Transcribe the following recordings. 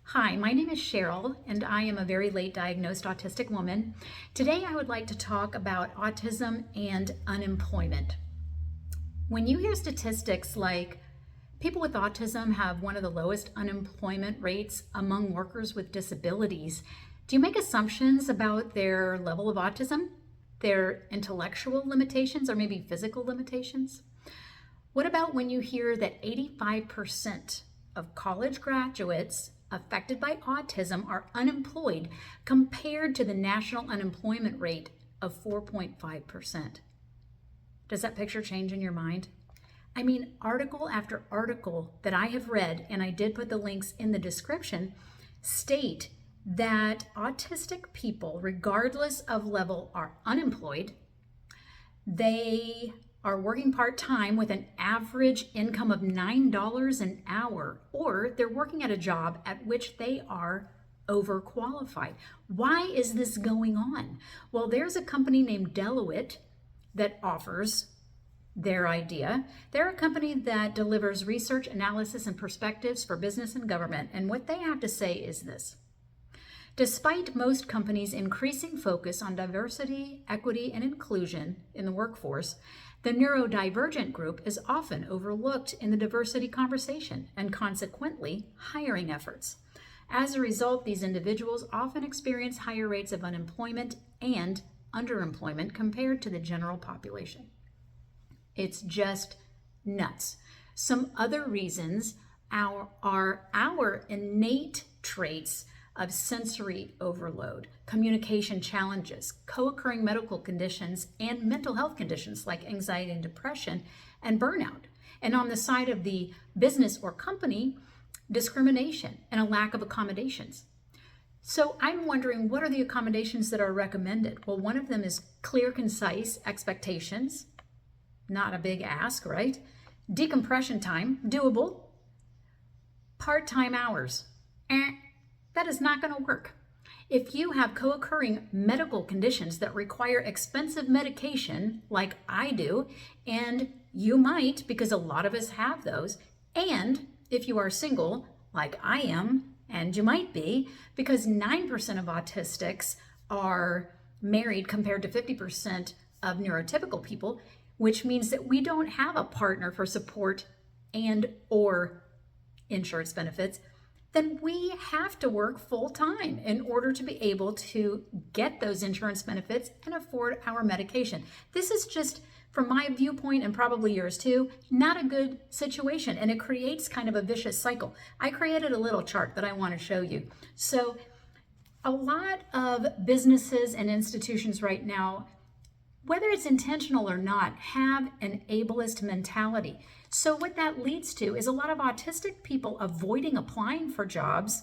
Hi, my name is Cheryl, and I am a very late diagnosed autistic woman. Today I would like to talk about autism and unemployment. When you hear statistics like people with autism have one of the lowest unemployment rates among workers with disabilities, do you make assumptions about their level of autism, their intellectual limitations, or maybe physical limitations? What about when you hear that 85% of college graduates affected by autism are unemployed compared to the national unemployment rate of 4.5%? Does that picture change in your mind? I mean, article after article that I have read, and I did put the links in the description, state that autistic people, regardless of level, are unemployed. They are working part-time with an average income of $9 an hour, or they're working at a job at which they are overqualified. Why is this going on? Well, there's a company named Deloitte that offers their idea. They're a company that delivers research, analysis, and perspectives for business and government, and what they have to say is this. Despite most companies' increasing focus on diversity, equity, and inclusion in the workforce, the neurodivergent group is often overlooked in the diversity conversation and consequently hiring efforts. As a result, these individuals often experience higher rates of unemployment and underemployment compared to the general population. It's just nuts. Some other reasons are our innate traits of sensory overload, communication challenges, co-occurring medical conditions, and mental health conditions like anxiety and depression and burnout. And on the side of the business or company, discrimination and a lack of accommodations. So I'm wondering, what are the accommodations that are recommended? Well, one of them is clear, concise expectations. Not a big ask, right? Decompression time, doable. Part-time hours. That is not going to work. If you have co-occurring medical conditions that require expensive medication, like I do, and you might, because a lot of us have those, and if you are single, like I am, and you might be, because 9% of autistics are married compared to 50% of neurotypical people, which means that we don't have a partner for support and or insurance benefits, then we have to work full time in order to be able to get those insurance benefits and afford our medication. This is just, from my viewpoint, and probably yours too, not a good situation, and it creates kind of a vicious cycle. I created a little chart that I want to show you. So a lot of businesses and institutions right now, whether it's intentional or not, have an ableist mentality. So what that leads to is a lot of autistic people avoiding applying for jobs.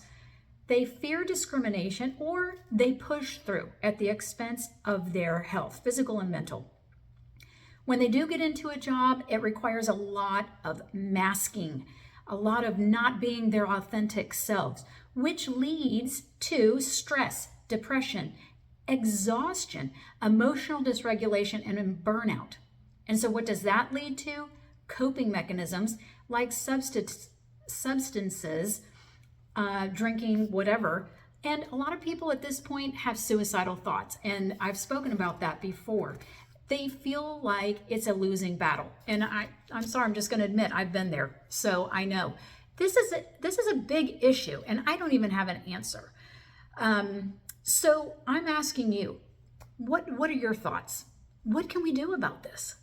They fear discrimination, or they push through at the expense of their health, physical and mental. When they do get into a job, it requires a lot of masking, a lot of not being their authentic selves, which leads to stress, depression, exhaustion, emotional dysregulation, and burnout. And so what does that lead to? Coping mechanisms like substances, drinking, whatever. And a lot of people at this point have suicidal thoughts, and I've spoken about that before. They feel like it's a losing battle. And I'm sorry, I'm just going to admit I've been there, so I know. This is a big issue, and I don't even have an answer. So I'm asking you, what are your thoughts? What can we do about this?